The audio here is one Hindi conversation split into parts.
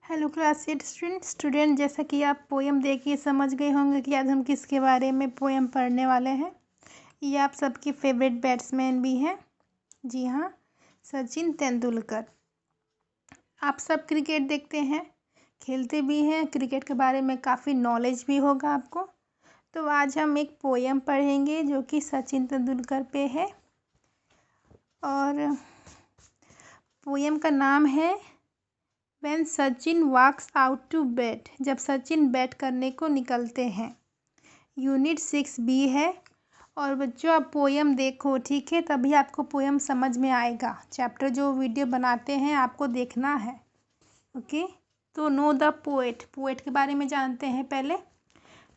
हेलो क्लास 8 स्टूडेंट जैसा कि आप पोएम देखिए समझ गए होंगे कि आज हम किसके बारे में पोएम पढ़ने वाले हैं। ये आप सबके फेवरेट बैट्समैन भी हैं। जी हाँ, सचिन तेंदुलकर। आप सब क्रिकेट देखते हैं, खेलते भी हैं, क्रिकेट के बारे में काफ़ी नॉलेज भी होगा आपको। तो आज हम एक पोएम पढ़ेंगे जो कि सचिन तेंदुलकर पे है और पोएम का नाम है When Sachin walks out to bat, जब सचिन बैट करने को निकलते हैं। यूनिट 6B है और बच्चों आप पोएम देखो, ठीक है, तभी आपको पोएम समझ में आएगा। चैप्टर जो वीडियो बनाते हैं आपको देखना है, ओके। तो नो द पोएट, पोएट के बारे में जानते हैं पहले।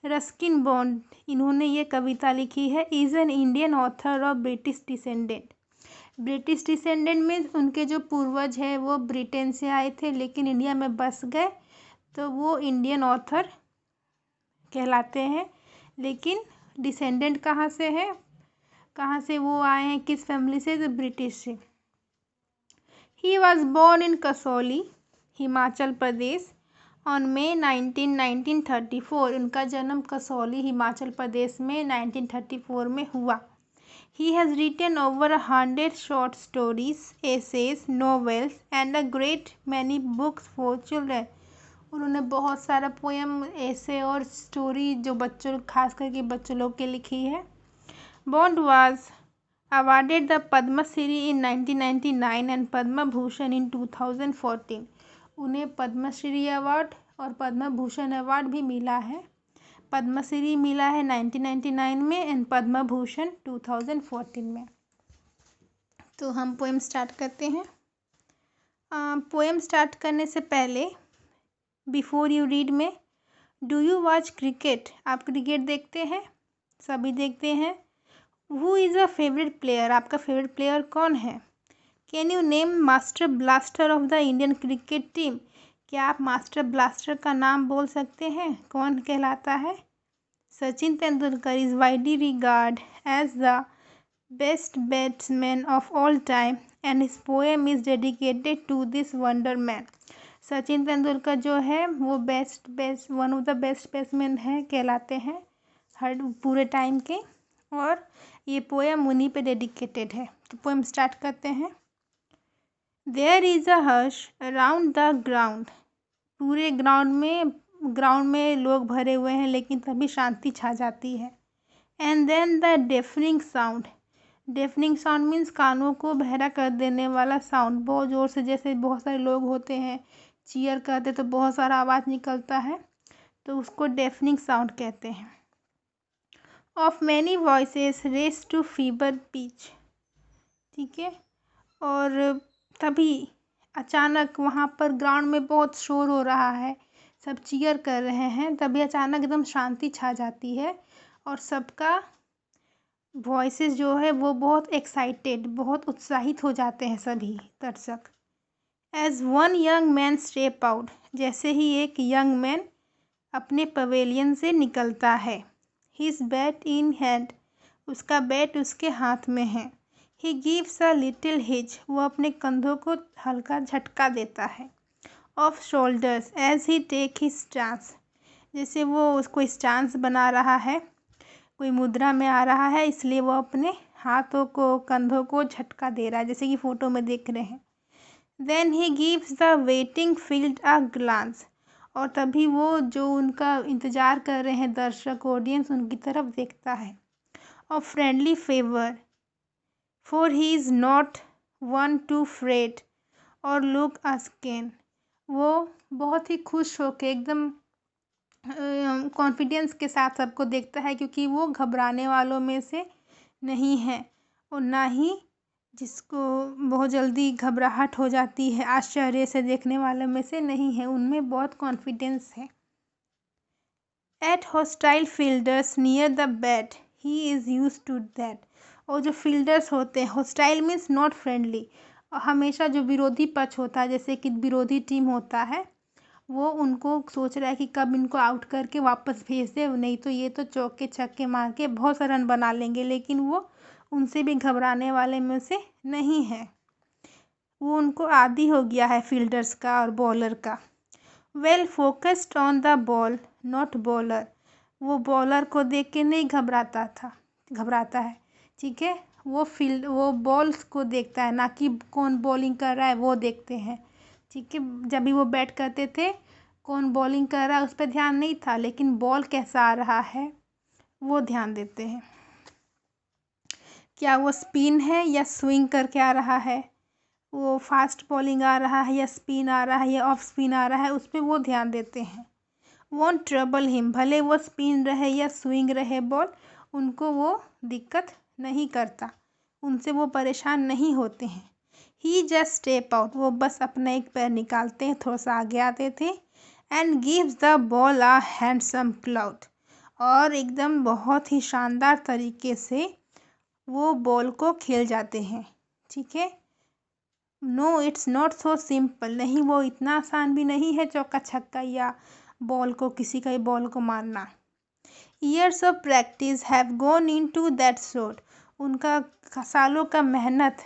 रस्किन बॉन्ड, इन्होंने ये कविता लिखी है। Is an Indian author of British descendant. British descendant में उनके जो पूर्वज है वो ब्रिटेन से आए थे लेकिन इंडिया में बस गए, तो वो इंडियन ऑथर कहलाते हैं। लेकिन डिसेंडेंट कहाँ से है, कहाँ से वो आए हैं, किस फैमिली से, तो ब्रिटिश से। He was born in Kasauli, Himachal Pradesh on May 1934। उनका जन्म कसौली हिमाचल प्रदेश में 1934 में हुआ। He has written over 100 short stories, essays, novels and a great many books for children. उन्होंने बहुत सारा पोएम, ऐसे और स्टोरी जो बच्चों, खास करके बच्चों लोग के लिखी है। Bond was awarded the Padma Shri in 1999 and Padma Bhushan in 2014. उन्हें पद्मश्री अवार्ड और पद्म भूषण अवार्ड भी मिला है। पद्मश्री मिला है 1999 में एंड पद्म भूषण 2014 में। तो हम पोएम स्टार्ट करते हैं। पोएम स्टार्ट करने से पहले बिफोर यू रीड में, डू यू वॉच क्रिकेट? आप क्रिकेट देखते हैं? सभी देखते हैं। Who is a favourite player? आपका फेवरेट प्लेयर कौन है? Can you name master blaster of the Indian cricket team? क्या आप मास्टर ब्लास्टर का नाम बोल सकते हैं? कौन कहलाता है? Sachin Tendulkar is widely regard as the best batsman of all time and his poem is dedicated to this wonder man. Sachin Tendulkar जो है वो one of the best batsman है, कहलाते हैं हर पूरे टाइम के, और ये पोएम उन्हीं पे डेडिकेटेड है। तो पोएम स्टार्ट करते हैं। There is a hush around the ground. पूरे ग्राउंड में लोग भरे हुए हैं लेकिन तभी शांति छा जाती है। And then the deafening sound. Deafening sound means कानों को बहरा कर देने वाला साउंड, बहुत ज़ोर से, जैसे बहुत सारे लोग होते हैं चीयर करते तो बहुत सारा आवाज़ निकलता है, तो उसको डेफनिंग साउंड कहते हैं। Of many voices raise to fever pitch, ठीक है। और तभी अचानक वहाँ पर ग्राउंड में बहुत शोर हो रहा है, सब चीयर कर रहे हैं, तभी अचानक एकदम शांति छा जाती है और सबका वॉइसेस जो है वो बहुत एक्साइटेड, बहुत उत्साहित हो जाते हैं सभी दर्शक। As one young man step out, जैसे ही एक यंग मैन अपने पवेलियन से निकलता है। हिज बैट इन हैंड, उसका बैट उसके हाथ में है। He gives a little hitch, वो अपने कंधों को हल्का झटका देता है। Of shoulders as he take his stance, जैसे वो उसको स्टांस बना रहा है, कोई मुद्रा में आ रहा है, इसलिए वो अपने हाथों को, कंधों को झटका दे रहा है, जैसे कि फ़ोटो में देख रहे हैं। Then he gives the waiting field a glance, और तभी वो जो उनका इंतज़ार कर रहे हैं दर्शक, ऑडियंस, उनकी तरफ देखता है। Of friendly favour for he is not one to fret or look askance, वो बहुत ही खुश होके एकदम कॉन्फिडेंस के साथ सबको देखता है, क्योंकि वो घबराने वालों में से नहीं है और ना ही जिसको बहुत जल्दी घबराहट हो जाती है, आश्चर्य से देखने वालों में से नहीं है, उनमें बहुत कॉन्फिडेंस है। At hostile fielders near the bat he is used to that, और जो फील्डर्स होते हैं, हॉस्टाइल मीन्स नॉट फ्रेंडली, हमेशा जो विरोधी पक्ष होता है, जैसे कि विरोधी टीम होता है, वो उनको सोच रहा है कि कब इनको आउट करके वापस भेज दे, नहीं तो ये तो चौके छक्के मार के बहुत सा रन बना लेंगे, लेकिन वो उनसे भी घबराने वाले में से नहीं है, वो उनको आदी हो गया है फील्डर्स का और बॉलर का। Well focused on the ball not bowler. वो बॉलर को देख के नहीं घबराता है, ठीक है। वो बॉल को देखता है, ना कि कौन बॉलिंग कर रहा है वो देखते हैं, ठीक है। जब भी वो बैट करते थे कौन बॉलिंग कर रहा है उस पर ध्यान नहीं था, लेकिन बॉल कैसा आ रहा है वो ध्यान देते हैं। क्या वो स्पिन है या स्विंग करके आ रहा है, वो फास्ट बॉलिंग आ रहा है या स्पिन आ रहा है या ऑफ स्पिन आ रहा है, उस पर वो ध्यान देते हैं। वॉन्ट ट्रबल हिम, भले वो स्पिन रहे या स्विंग रहे बॉल, उनको वो दिक्कत नहीं करता, उनसे वो परेशान नहीं होते हैं। ही जस्ट स्टेप आउट, वो बस अपना एक पैर निकालते हैं, थोड़ा सा आगे आते थे। And gives the ball a handsome clout, और एकदम बहुत ही शानदार तरीके से वो बॉल को खेल जाते हैं, ठीक है। No it's not so simple, नहीं वो इतना आसान भी नहीं है चौका छक्का या बॉल को किसी का बॉल को मारना। Years of practice have gone into that shot, उनका सालों का मेहनत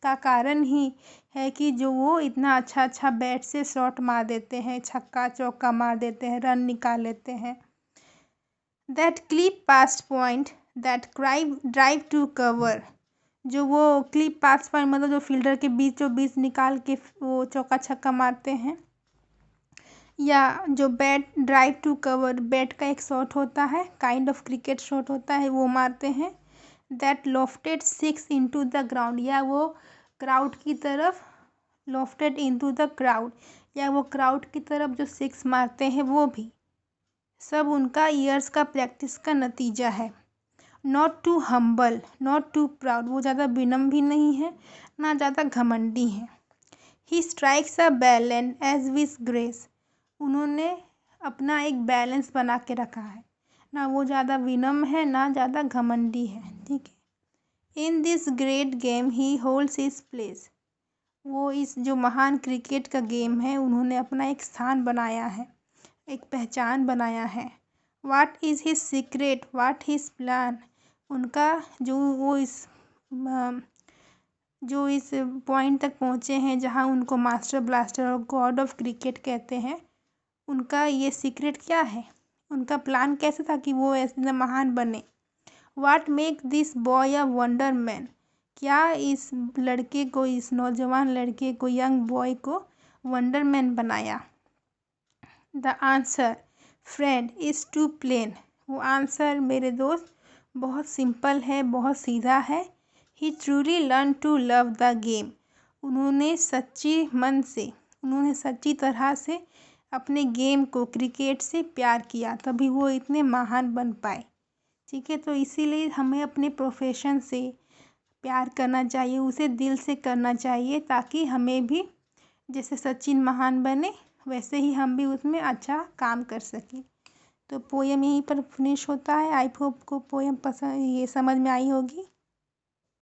का कारण ही है कि जो वो इतना अच्छा बैट से शॉट मार देते हैं, छक्का चौका मार देते हैं, रन निकाल लेते हैं। That clip past point that drive to cover, जो वो क्लिप पास पॉइंट मतलब जो फील्डर के बीच निकाल के वो चौका छक्का मारते हैं, या जो bat drive to cover bat का एक शॉट होता है, काइंड ऑफ क्रिकेट शॉट होता है, वो मारते हैं। That lofted six into the ground, या वो क्राउड की तरफ लॉफ्टेड इनटू द क्राउड, या वो क्राउड की तरफ जो सिक्स मारते हैं वो भी सब उनका ईयर्स का प्रैक्टिस का नतीजा है। Not to humble not to proud, वो ज़्यादा विनम्र भी नहीं है ना ज़्यादा घमंडी है। He strikes a balance edge with grace, उन्होंने अपना एक बैलेंस बना के रखा है, ना वो ज़्यादा विनम्र है ना ज़्यादा घमंडी है, ठीक है। In this great game he holds his place, वो इस जो महान क्रिकेट का गेम है उन्होंने अपना एक स्थान बनाया है, एक पहचान बनाया है। What is his secret what his plan, उनका जो इस पॉइंट तक पहुँचे हैं जहाँ उनको मास्टर ब्लास्टर और गॉड ऑफ क्रिकेट कहते हैं, उनका ये सीक्रेट क्या है, उनका प्लान कैसे था कि वो ऐसे महान बने। What make this boy a wonder man, क्या इस लड़के को, इस नौजवान लड़के को, यंग बॉय को वंडर मैन बनाया। The answer friend is too plain, वो आंसर मेरे दोस्त बहुत सिंपल है, बहुत सीधा है। He truly learn to love the game, उन्होंने सच्ची तरह से अपने गेम को, क्रिकेट से प्यार किया, तभी वो इतने महान बन पाए, ठीक है। तो इसीलिए हमें अपने प्रोफेशन से प्यार करना चाहिए, उसे दिल से करना चाहिए, ताकि हमें भी जैसे सचिन महान बने वैसे ही हम भी उसमें अच्छा काम कर सकें। तो पोएम यहीं पर फिनिश होता है। आई होप को पोएम पसंद ये समझ में आई होगी।